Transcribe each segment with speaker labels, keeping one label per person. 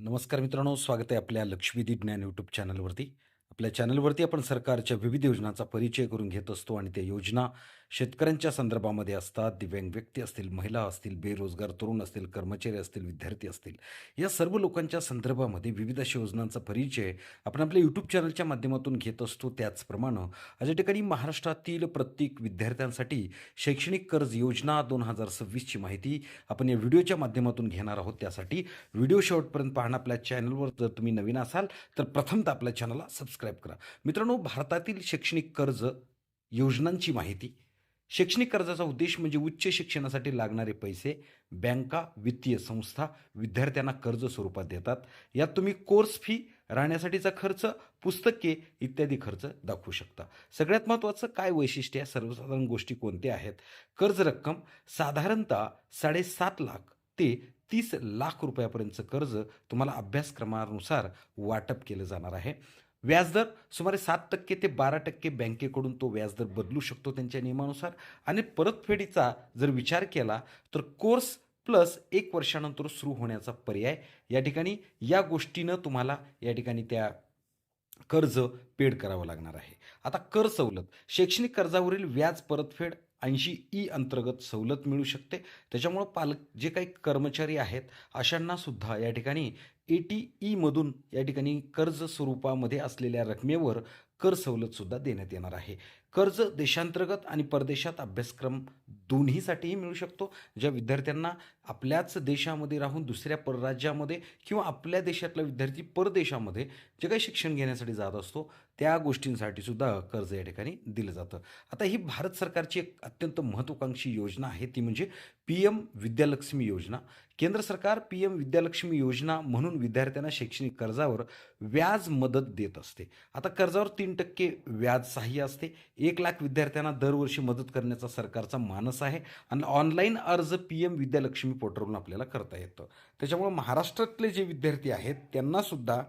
Speaker 1: नमस्कार मित्रांनो, स्वागत आहे आपल्या लक्ष्मीदीप ज्ञान यूट्यूब चॅनलवरती. आपल्या चॅनलवरती आपण सरकारच्या विविध योजनांचा परिचय करून घेत असतो आणि त्या योजना शेतकऱ्यांच्या संदर्भामध्ये असतात. दिव्यांग व्यक्ती असतील, महिला असतील, बेरोजगार तरुण असतील, कर्मचारी असतील, विद्यार्थी असतील. या सर्व लोकांच्या संदर्भामध्ये विविध अशा योजनांचा परिचय आपण आपल्या यूट्यूब चॅनलच्या माध्यमातून घेत असतो. त्याचप्रमाणे आज या ठिकाणी महाराष्ट्रातील प्रत्येक विद्यार्थ्यांसाठी शैक्षणिक कर्ज योजना 2026 ची माहिती आपण या व्हिडिओच्या माध्यमातून घेणार आहोत. त्यासाठी व्हिडिओ शेवटपर्यंत पाहणं. आपल्या चॅनलवर जर तुम्ही नवीन असाल तर प्रथमतः आपल्या चॅनलला सबस्क्राईब करा. मित्रांनो, भारतातील शैक्षणिक कर्ज योजनांची माहिती. शैक्षणिक कर्जाचा उद्देश म्हणजे उच्च शिक्षणासाठी लागणारे पैसे बँका, वित्तीय संस्था विद्यार्थ्यांना कर्ज स्वरूपात देतात. यात तुम्ही कोर्स फी, राहण्यासाठीचा खर्च, पुस्तके इत्यादी खर्च दाखवू शकता. सगळ्यात महत्त्वाचं काय वैशिष्ट्य आहे, सर्वसाधारण गोष्टी कोणत्या आहेत? कर्ज रक्कम साधारणतः 7.5 लाख ते 30 लाख रुपयापर्यंतचं कर्ज तुम्हाला अभ्यासक्रमानुसार वाटप केलं जाणार आहे. व्याजदर सुमारे 7% ते 12% बँकेकडून तो व्याजदर बदलू शकतो त्यांच्या नियमानुसार. आणि परतफेडीचा जर विचार केला तर कोर्स प्लस 1 वर्षानंतर सुरू होण्याचा पर्याय या ठिकाणी या गोष्टीनं तुम्हाला या ठिकाणी त्या कर्ज पेड करावं लागणार आहे. आता कर सवलत. शैक्षणिक कर्जावरील व्याज परतफेड 80E अंतर्गत सवलत मिळू शकते. त्याच्यामुळं पालक जे काही कर्मचारी आहेत अशांना सुद्धा या ठिकाणी 80E मधून या ठिकाणी कर्ज स्वरूपामध्ये असलेल्या रकमेवर कर सवलतसुद्धा देण्यात येणार आहे. कर्ज देशांतर्गत आणि परदेशात अभ्यासक्रम दोन्हीसाठीही मिळू शकतो. ज्या विद्यार्थ्यांना आपल्याच देशामध्ये राहून दुसऱ्या परराज्यामध्ये किंवा आपल्या देशातला विद्यार्थी परदेशामध्ये जे काही शिक्षण घेण्यासाठी जात असतो त्या गोष्टींसाठी सुद्धा कर्ज या ठिकाणी दिलं जातं. आता ही भारत सरकारची एक अत्यंत महत्त्वाकांक्षी योजना आहे, ती म्हणजे पी-एम विद्यालक्ष्मी योजना. केंद्र सरकार पी-एम विद्यालक्ष्मी योजना म्हणून विद्यार्थ्यांना शैक्षणिक कर्जावर व्याज मदत देत असते. आता कर्जावर 3% व्याज सहाय्य असते. 1 लाख विद्यार्थ्यांना दरवर्षी मदत करण्याचा सरकारचा मानस आहे आणि ऑनलाईन अर्ज पी-एम विद्यालक्ष्मी पोर्टलवरून आपल्याला करता येतं. त्याच्यामुळे महाराष्ट्रातले जे विद्यार्थी आहेत त्यांना सुद्धा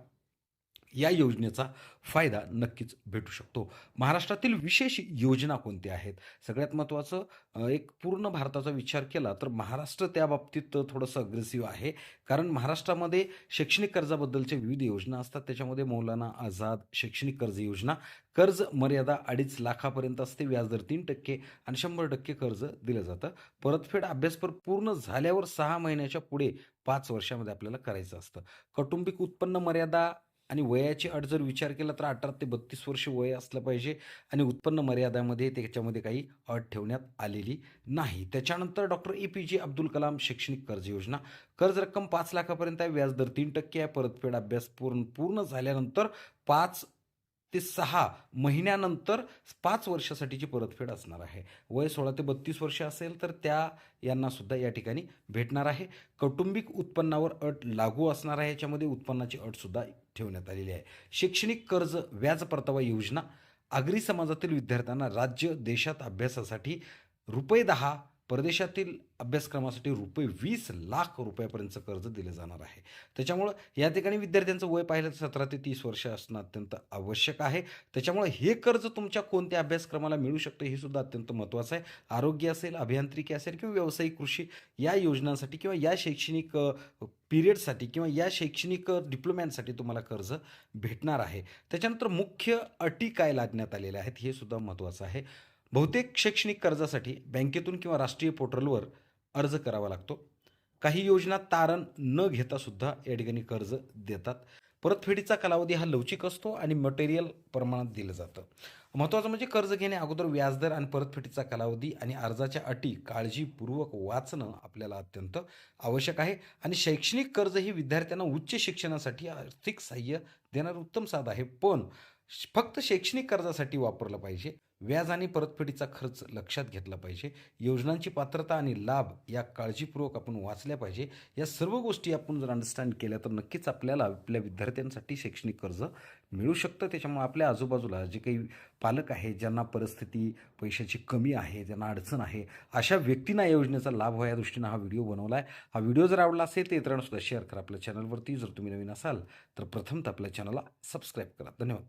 Speaker 1: या योजनेचा फायदा नक्कीच भेटू शकतो. महाराष्ट्रातील विशेष योजना कोणत्या आहेत? सगळ्यात महत्त्वाचं, एक पूर्ण भारताचा विचार केला तर महाराष्ट्र त्या बाबतीत थोडंसं अग्रेसिव्ह आहे. कारण महाराष्ट्रामध्ये शैक्षणिक कर्जाबद्दलच्या विविध योजना असतात. त्याच्यामध्ये मौलाना आझाद शैक्षणिक कर्ज योजना, कर्ज मर्यादा 2.5 लाखापर्यंत असते, व्याजदर 3% आणि 100% कर्ज दिलं जातं. परतफेड अभ्यासक्रम पूर्ण झाल्यावर 6 महिन्याच्या पुढे 5 वर्षामध्ये आपल्याला करायचं असतं. कौटुंबिक उत्पन्न मर्यादा आणि वयाची अट जर विचार केला तर 18 ते 32 वर्ष वय असलं पाहिजे आणि उत्पन्न मर्यादामध्ये त्याच्यामध्ये काही अट ठेवण्यात आलेली नाही. त्याच्यानंतर डॉक्टर ए-पी-जे अब्दुल कलाम शैक्षणिक कर्ज योजना. कर्ज रक्कम 5 लाखापर्यंत आहे, व्याजदर 3% आहे. परतफेड अभ्यास पूर्ण पूर्ण झाल्यानंतर 5 ते 6 महिन्यानंतर 5 वर्षासाठीची परतफेड असणार आहे. वय 16 ते 32 वर्ष असेल तर त्या यांना सुद्धा या ठिकाणी भेटणार आहे. कौटुंबिक उत्पन्नावर अट लागू असणार आहे. याच्यामध्ये उत्पन्नाची अटसुद्धा ठेवण्यात आलेली आहे. शैक्षणिक कर्ज व्याज परतावा योजना. आगरी समाजातील विद्यार्थ्यांना राज्य देशात अभ्यासासाठी ₹10, परदेशातील अभ्यासक्रमासाठी ₹20 लाख रुपयापर्यंतचं कर्ज दिलं जाणार आहे. त्याच्यामुळं या ठिकाणी विद्यार्थ्यांचं वय पाहिलं तर 17 ते 30 वर्ष असणं अत्यंत आवश्यक आहे. त्याच्यामुळे हे कर्ज तुमच्या कोणत्या अभ्यासक्रमाला मिळू शकतं हे सुद्धा अत्यंत महत्त्वाचं आहे. आरोग्य असेल, अभियांत्रिकी असेल किंवा व्यावसायिक कृषी या योजनांसाठी किंवा या शैक्षणिक पिरियडसाठी किंवा या शैक्षणिक डिप्लोम्यांसाठी तुम्हाला कर्ज भेटणार आहे. त्याच्यानंतर मुख्य अटी काय लादण्यात आलेल्या आहेत हे सुद्धा महत्त्वाचं आहे. बहुतेक शैक्षणिक कर्जासाठी बँकेतून किंवा राष्ट्रीय पोर्टलवर अर्ज करावा लागतो. काही योजना तारण न घेता सुद्धा या ठिकाणी कर्ज देतात. परतफेडीचा कालावधी हा लवचिक असतो आणि मटेरियल प्रमाणात दिलं जातं. महत्त्वाचं म्हणजे कर्ज घेण्या अगोदर व्याजदर आणि परतफेडीचा कालावधी आणि अर्जाच्या अटी काळजीपूर्वक वाचणं आपल्याला अत्यंत आवश्यक आहे. आणि शैक्षणिक कर्ज ही विद्यार्थ्यांना उच्च शिक्षणासाठी आर्थिक सहाय्य देणारं उत्तम साधन आहे. पण फक्त शैक्षणिक कर्जासाठी वापरलं पाहिजे. व्याज आणि परतफेडीचा खर्च लक्षात घेतला पाहिजे. योजनांची पात्रता आणि लाभ या काळजीपूर्वक आपण वाचल्या पाहिजे. या सर्व गोष्टी आपण जर अंडरस्टँड केल्या तर नक्कीच आपल्याला आपल्या विद्यार्थ्यांसाठी शैक्षणिक कर्ज मिळू शकतं. त्याच्यामुळे आपल्या आजूबाजूला जे काही पालक आहेत, ज्यांना परिस्थिती पैशाची कमी आहे, ज्यांना अडचण आहे, अशा व्यक्तींना या योजनेचा लाभ व्हावा या दृष्टीनं हा व्हिडिओ बनवला आहे. हा व्हिडिओ जर आवडला असेल तर इतरांना सुद्धा शेअर करा. आपल्या चॅनलवरती जर तुम्ही नवीन असाल तर प्रथमतः आपल्या चॅनलला सबस्क्राईब करा. धन्यवाद.